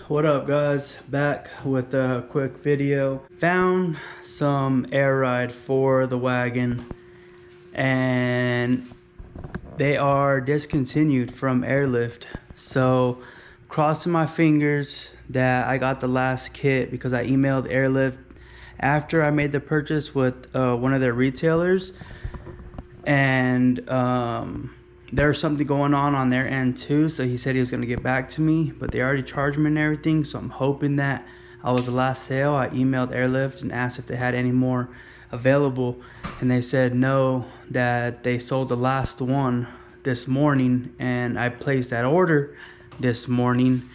What up guys, back with a quick video. Found some AirRide for the Wagon and they are discontinued from Airlift. So crossing my fingers that I got the last kit, because I emailed Airlift after I made the purchase with one of their retailers, and there's something going on their end too, so he said he was going to get back to me, but they already charged me and everything, so I'm hoping that I was the last sale. I emailed Airlift and asked if they had any more available, and they said no, that they sold the last one this morning, and I placed that order this morning.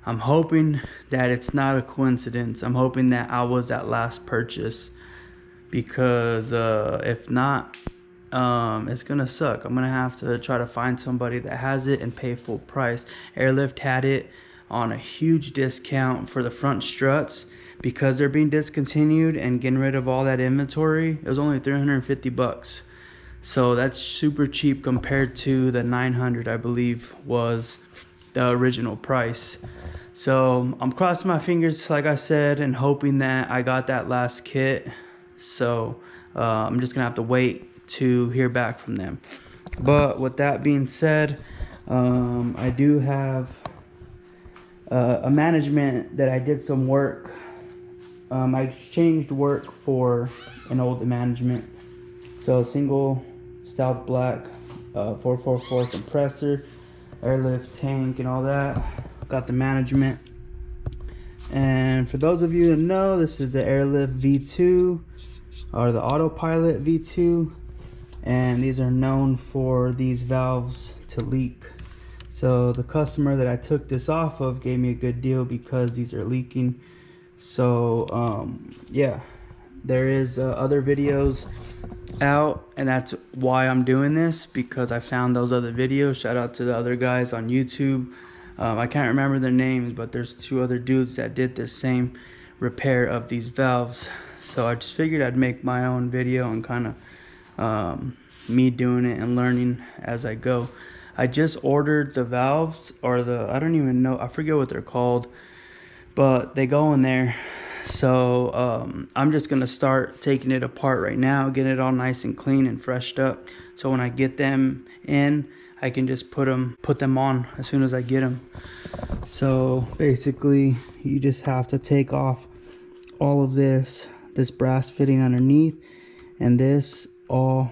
I'm hoping that it's not a coincidence. I'm hoping that I was that last purchase, because if not, it's gonna suck. I'm gonna have to try to find somebody that has it and pay full price. Airlift had it on a huge discount for the front struts because they're being discontinued and getting rid of all that inventory. It was only 350 bucks, so that's super cheap compared to the 900 I believe was the original price. So I'm crossing my fingers, like I said, and hoping that I got that last kit. So I'm just gonna have to wait to hear back from them. But with that being said, I do have a management that I did some work. I exchanged work for an old management. So single stout black 444 compressor, Airlift tank and all that. Got the management. And for those of you that know, this is the Airlift V2 or the Autopilot V2, and these are known for these valves to leak. So the customer that I took this off of gave me a good deal because these are leaking. So yeah, there is other videos out, and that's why I'm doing this, because I found those other videos. Shout out to the other guys on YouTube. I can't remember their names, but there's two other dudes that did this same repair of these valves. So I just figured I'd make my own video and kind of me doing it and learning as I go. I just ordered the valves, or I don't even know, I forget what they're called, but they go in there. So I'm just gonna start taking it apart right now, getting it all nice and clean and freshed up, so when I get them in, I can just put them on as soon as I get them. So basically you just have to take off all of this brass fitting underneath, and this all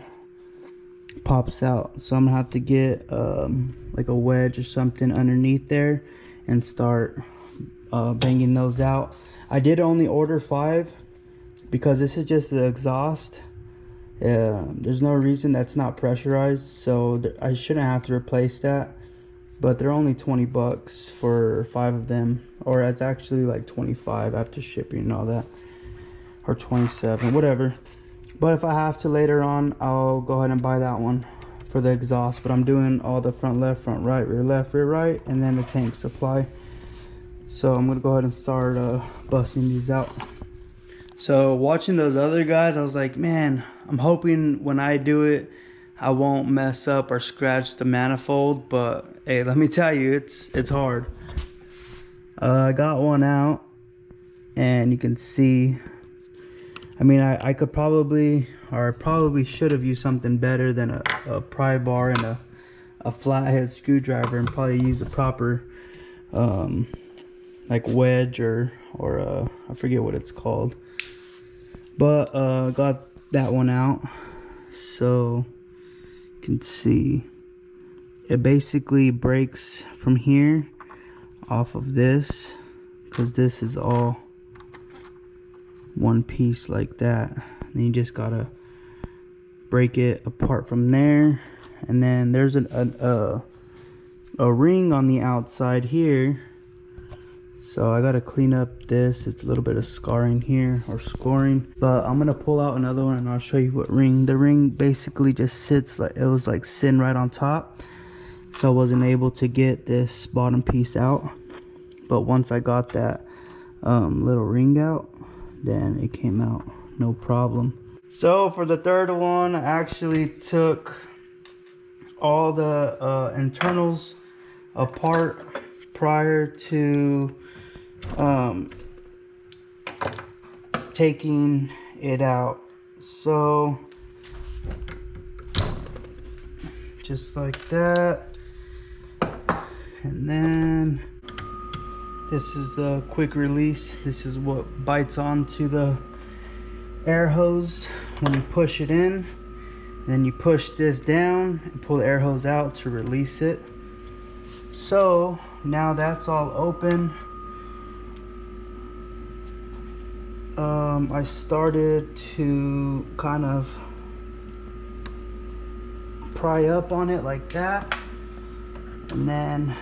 pops out. So I'm gonna have to get like a wedge or something underneath there and start banging those out. I did only order 5 because this is just the exhaust. There's no reason that's not pressurized, so I shouldn't have to replace that, but they're only 20 bucks for 5 of them, or it's actually like 25 after shipping and all that, or 27, whatever. But if I have to later on, I'll go ahead and buy that one for the exhaust. But I'm doing all the front left, front right, rear left, rear right, and then the tank supply. So I'm gonna go ahead and start busting these out. So watching those other guys, I was like, man, I'm hoping when I do it, I won't mess up or scratch the manifold. But hey, let me tell you, it's hard. I got one out, and you can see, I mean, I could probably, or I probably should have used something better than a pry bar and a flathead screwdriver, and probably use a proper like wedge or I forget what it's called. But got that one out. So you can see it basically breaks from here off of this, because this is all one piece like that. And then you just gotta break it apart from there, and then there's a ring on the outside here. So I gotta clean up this. It's a little bit of scarring here, or scoring, but I'm gonna pull out another one and I'll show you what ring. The ring basically just sits like, it was like sitting right on top, so I wasn't able to get this bottom piece out. But once I got that little ring out, then it came out no problem. So for the third one, I actually took all the internals apart prior to taking it out. So just like that, and then this is a quick release. This is what bites onto the air hose when you push it in. Then you push this down and pull the air hose out to release it. So now that's all open. I started to kind of pry up on it like that, and then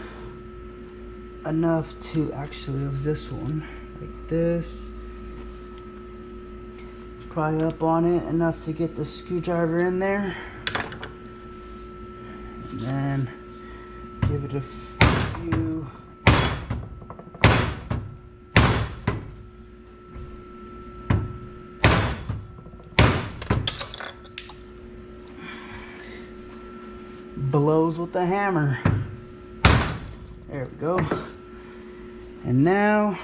enough to actually, it was this one, like this. Pry up on it enough to get the screwdriver in there, and then give it a few blows with the hammer. There we go. And now,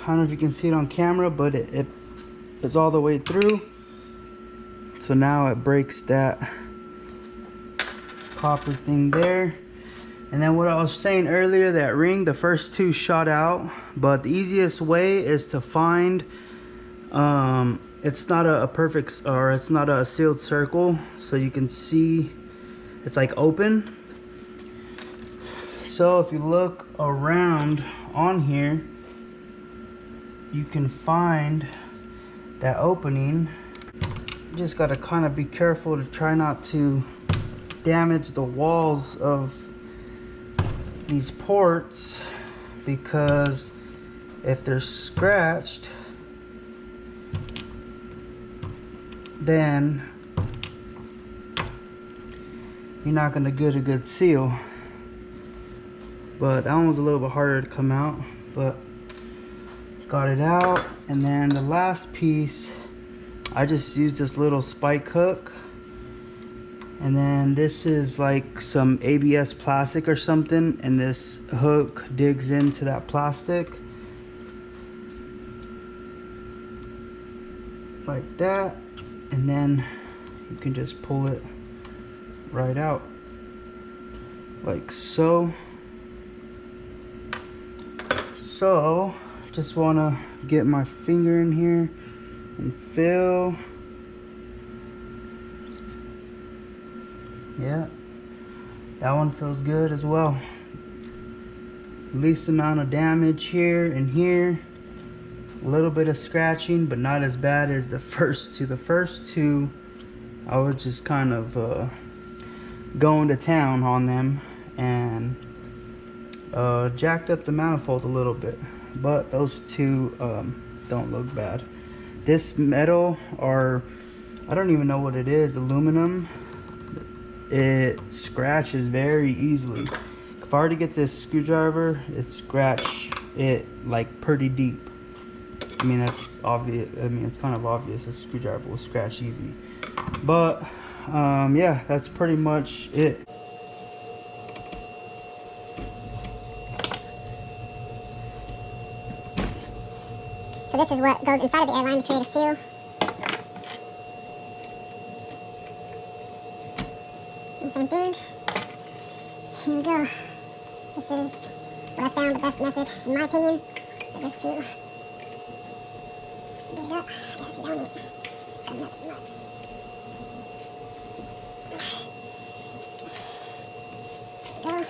I don't know if you can see it on camera, but it's all the way through. So now it breaks that copper thing there. And then what I was saying earlier, that ring, the first two shot out, but the easiest way is to find, it's not a perfect, or it's not a sealed circle, so you can see it's like open. So if you look around on here, you can find that opening. You just gotta kind of be careful to try not to damage the walls of these ports, because if they're scratched, then you're not gonna get a good seal. But that one was a little bit harder to come out, but got it out. And then the last piece, I just used this little spike hook, and then this is like some ABS plastic or something, and this hook digs into that plastic like that, and then you can just pull it right out like so. So just want to get my finger in here and feel. Yeah, that one feels good as well. Least amount of damage here and here. A little bit of scratching, but not as bad as the first two. The first two, I was just kind of going to town on them and jacked up the manifold a little bit. But those two don't look bad. This metal, or I don't even know what it is, aluminum, it scratches very easily. If I were to get this screwdriver, it scratch it like pretty deep. I mean, that's obvious. I mean, it's kind of obvious a screwdriver will scratch easy. But yeah, that's pretty much it. So this is what goes inside of the airline to create a seal. And same thing. Here we go. This is what I found the best method, in my opinion, is just to get it up. Yeah, so you don't need to come up as much. There we go.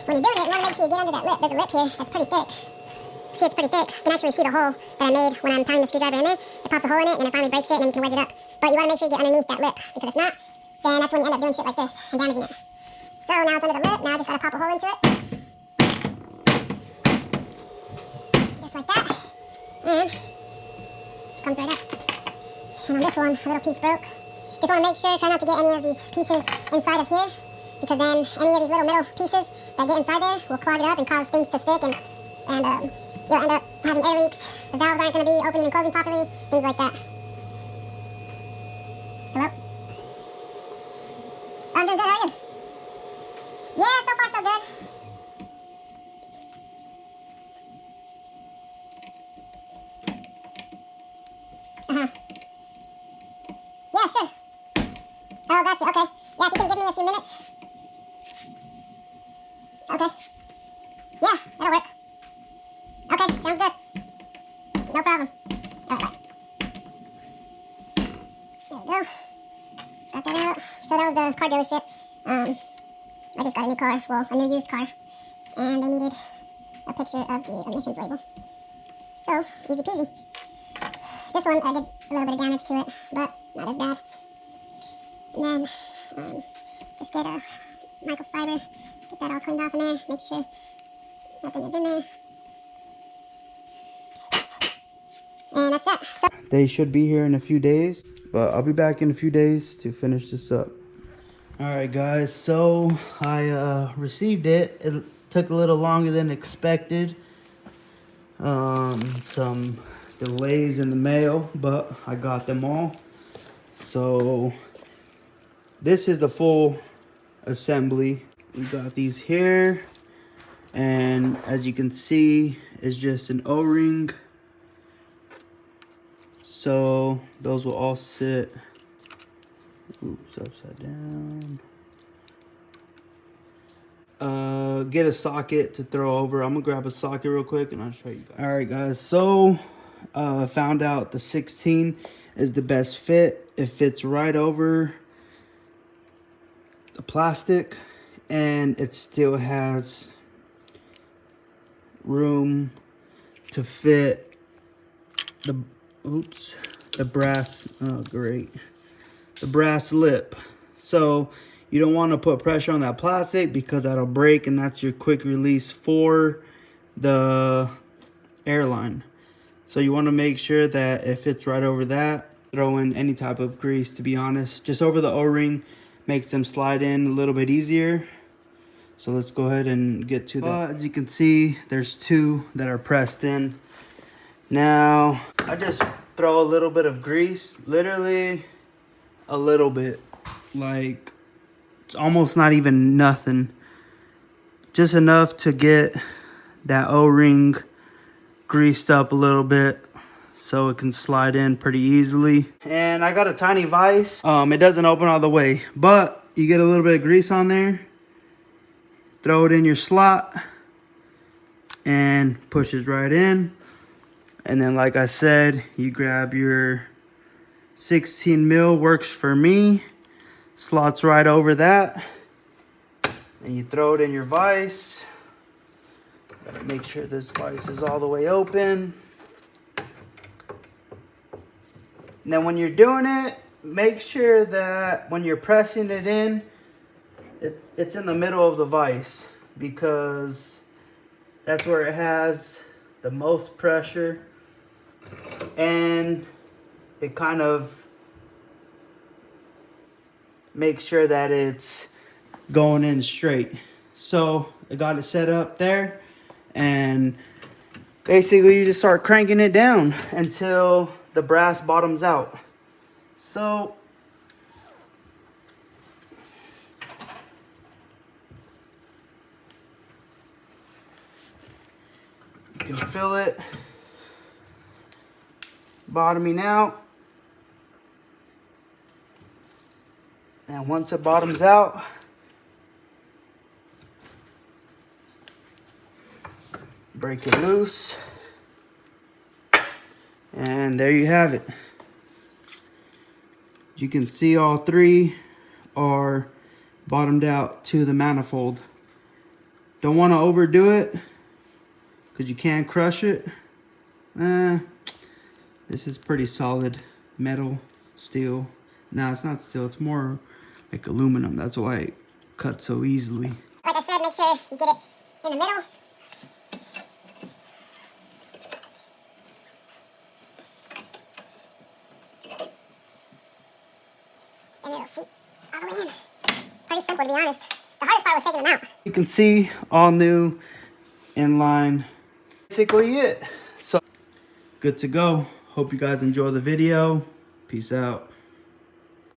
When you're doing it, you want to make sure you get under that lip. There's a lip here that's pretty thick. See, it's pretty thick. You can actually see the hole that I made when I'm tying the screwdriver in there. It pops a hole in it, and then it finally breaks it, and then you can wedge it up. But you want to make sure you get underneath that lip, because if not, then that's when you end up doing shit like this and damaging it. So now it's under the lip. Now I just got to pop a hole into it. Just like that. And comes right up. And on this one, a little piece broke. Just want to make sure, try not to get any of these pieces inside of here, because then any of these little metal pieces that get inside there will clog it up and cause things to stick, and you'll end up having air leaks. The valves aren't going to be opening and closing properly, things like that. Hello? I'm doing good, how are you? Yeah, so far so good. sure. Oh, gotcha. Okay. Yeah, if you can give me a few minutes. Okay. Yeah, that'll work. Okay, sounds good. No problem. All right, bye. There we go. Got that out. So that was the car dealership. I just got a new car. Well, a new used car. And they needed a picture of the emissions label. So, easy peasy. This one, I did a little bit of damage to it, but not as bad. And then, just get a microfiber, get that all cleaned off in there, make sure nothing is in there. And that's that. So They should be here in a few days, but I'll be back in a few days to finish this up. Alright guys, so I received it. It took a little longer than expected. Some delays in the mail, but I got them all. So this is the full assembly. We got these here, and as you can see, it's just an O-ring. So those will all sit, oops, upside down. Get a socket to throw over. I'm gonna grab a socket real quick and I'll show you guys. All right guys, so found out the 16 is the best fit. It fits right over the plastic, and it still has room to fit the brass, the brass lip. So you don't want to put pressure on that plastic because that'll break, and that's your quick release for the airline. So you want to make sure that it fits right over that. Throw in any type of grease, to be honest. Just over the O-ring makes them slide in a little bit easier. So let's go ahead and get to that. As you can see, there's two that are pressed in. Now, I just throw a little bit of grease, literally a little bit, like it's almost not even nothing, just enough to get that O-ring greased up a little bit so it can slide in pretty easily. And I got a tiny vise. It doesn't open all the way, but you get a little bit of grease on there, throw it in your slot, and pushes right in. And then, like I said, you grab your 16 mil, works for me, slots right over that, and you throw it in your vise. Gotta make sure this vise is all the way open. And then when you're doing it, make sure that when you're pressing it in, it's in the middle of the vise, because that's where it has the most pressure, and it kind of makes sure that it's going in straight. So I got it set up there, and basically you just start cranking it down until the brass bottoms out. So you can feel it bottoming out. And once it bottoms out, break it loose. And there you have it. You can see all three are bottomed out to the manifold. Don't want to overdo it because you can crush it. This is pretty solid metal, steel. No, it's not steel, it's more like aluminum. That's why it cuts so easily. like I said, make sure you get it in the middle. And it'll seat all the way in. Pretty simple, to be honest. The hardest part was taking them out. You can see all new inline. Basically it. So good to go. Hope you guys enjoy the video. Peace out.